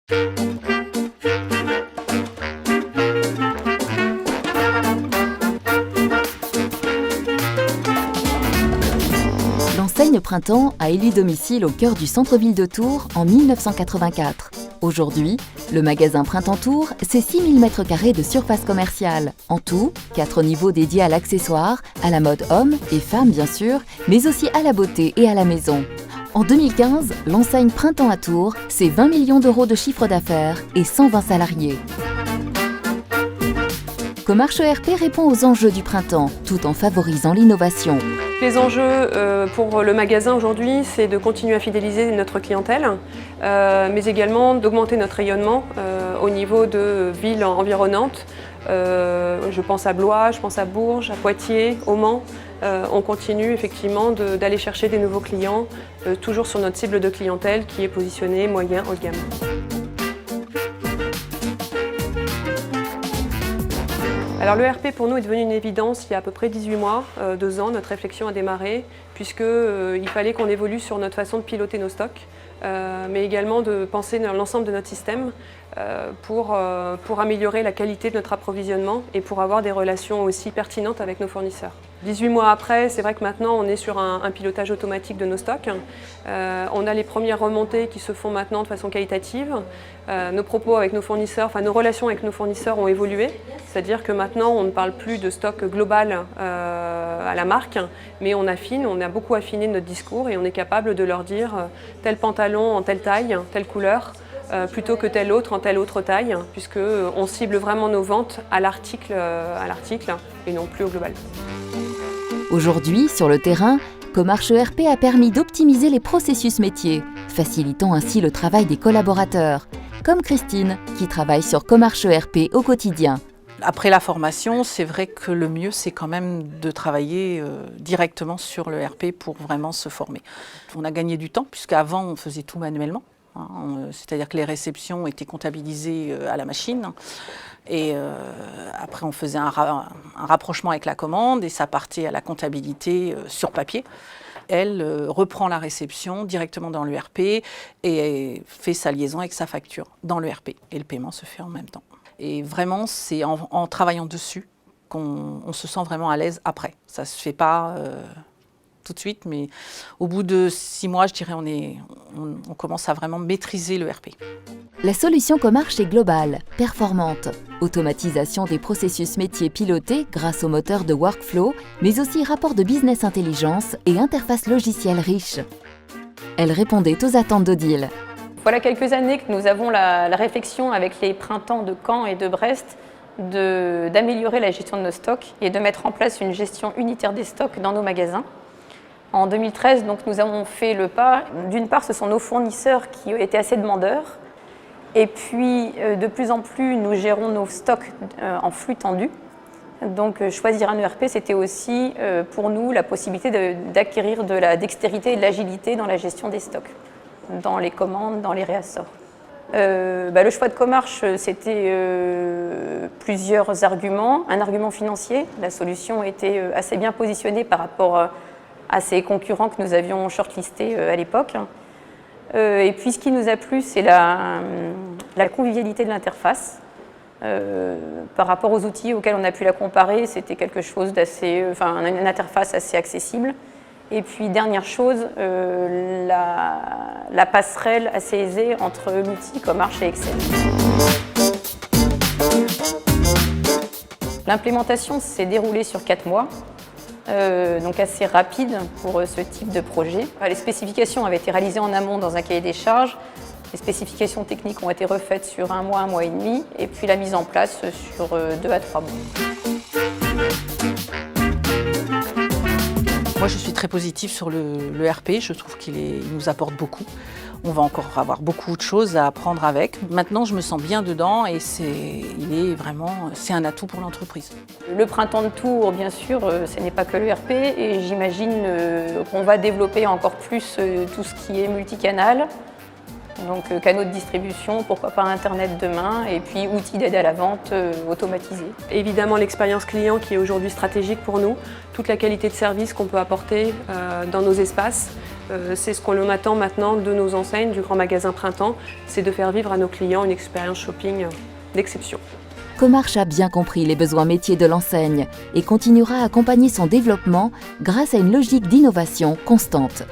L'enseigne Printemps a élu domicile au cœur du centre-ville de Tours en 1984. Aujourd'hui, le magasin Printemps Tours, c'est 6000 m² de surface commerciale. En tout, 4 niveaux dédiés à l'accessoire, à la mode homme et femme bien sûr, mais aussi à la beauté et à la maison. En 2015, l'enseigne Printemps à Tours, c'est 20 millions d'euros de chiffre d'affaires et 120 salariés. Comarch ERP répond aux enjeux du printemps, tout en favorisant l'innovation. Les enjeux pour le magasin aujourd'hui, c'est de continuer à fidéliser notre clientèle, mais également d'augmenter notre rayonnement au niveau de villes environnantes. Je pense à Blois, je pense à Bourges, à Poitiers, au Mans. On continue effectivement d'aller chercher des nouveaux clients, toujours sur notre cible de clientèle qui est positionnée moyen haut de gamme. Alors l'ERP pour nous est devenu une évidence il y a à peu près 18 mois, 2 ans, notre réflexion a démarré puisqu'il fallait qu'on évolue sur notre façon de piloter nos stocks, mais également de penser dans l'ensemble de notre système pour améliorer la qualité de notre approvisionnement et pour avoir des relations aussi pertinentes avec nos fournisseurs. 18 mois après, c'est vrai que maintenant on est sur un pilotage automatique de nos stocks. On a les premières remontées qui se font maintenant de façon qualitative. Nos propos avec nos fournisseurs, nos relations avec nos fournisseurs ont évolué. C'est-à-dire que maintenant on ne parle plus de stock global à la marque, mais on a beaucoup affiné notre discours et on est capable de leur dire tel pantalon en telle taille, telle couleur, plutôt que tel autre en telle autre taille, puisqu'on cible vraiment nos ventes à l'article et non plus au global. Aujourd'hui, sur le terrain, Comarch ERP a permis d'optimiser les processus métiers, facilitant ainsi le travail des collaborateurs, comme Christine, qui travaille sur Comarch ERP au quotidien. Après la formation, c'est vrai que le mieux, c'est quand même de travailler directement sur le RP pour vraiment se former. On a gagné du temps, puisqu'avant, on faisait tout manuellement. C'est-à-dire que les réceptions étaient comptabilisées à la machine. Et après, on faisait un rapprochement avec la commande et ça partait à la comptabilité sur papier. Elle reprend la réception directement dans l'ERP et fait sa liaison avec sa facture dans l'ERP. Et le paiement se fait en même temps. Et vraiment, c'est en travaillant dessus qu'on se sent vraiment à l'aise après. Ça ne se fait pas tout de suite, mais au bout de 6 mois, je dirais, on commence à vraiment maîtriser l'ERP. La solution Comarch est globale, performante. Automatisation des processus métiers pilotés grâce au moteur de workflow, mais aussi rapport de business intelligence et interface logicielle riche. Elle répondait aux attentes d'Odile. Voilà quelques années que nous avons la réflexion avec les printemps de Caen et de Brest d'améliorer la gestion de nos stocks et de mettre en place une gestion unitaire des stocks dans nos magasins. En 2013, donc, nous avons fait le pas. D'une part, ce sont nos fournisseurs qui étaient assez demandeurs. Et puis, de plus en plus, nous gérons nos stocks en flux tendu. Donc, choisir un ERP, c'était aussi pour nous la possibilité d'acquérir de la dextérité et de l'agilité dans la gestion des stocks, dans les commandes, dans les réassorts. Le choix de Comarch, c'était plusieurs arguments. Un argument financier. La solution était assez bien positionnée par rapport à ces concurrents que nous avions shortlistés à l'époque. Et puis ce qui nous a plu, c'est la convivialité de l'interface. Par rapport aux outils auxquels on a pu la comparer, c'était quelque chose une interface assez accessible. Et puis dernière chose, la passerelle assez aisée entre l'outil Comarch et Excel. L'implémentation s'est déroulée sur 4 mois. Donc assez rapide pour ce type de projet. Les spécifications avaient été réalisées en amont dans un cahier des charges. Les spécifications techniques ont été refaites sur 1 mois et demi, et puis la mise en place sur 2 à 3 mois. Moi, je suis très positive sur le RP. Je trouve qu'il nous apporte beaucoup. On va encore avoir beaucoup de choses à apprendre avec. Maintenant, je me sens bien dedans et c'est un atout pour l'entreprise. Le printemps de Tours, bien sûr, ce n'est pas que le RP et j'imagine qu'on va développer encore plus tout ce qui est multicanal. Donc canaux de distribution, pourquoi pas Internet demain, et puis outils d'aide à la vente automatisés. Évidemment l'expérience client qui est aujourd'hui stratégique pour nous, toute la qualité de service qu'on peut apporter dans nos espaces, C'est ce qu'on attend maintenant de nos enseignes, du grand magasin Printemps, c'est de faire vivre à nos clients une expérience shopping d'exception. Comarch a bien compris les besoins métiers de l'enseigne et continuera à accompagner son développement grâce à une logique d'innovation constante.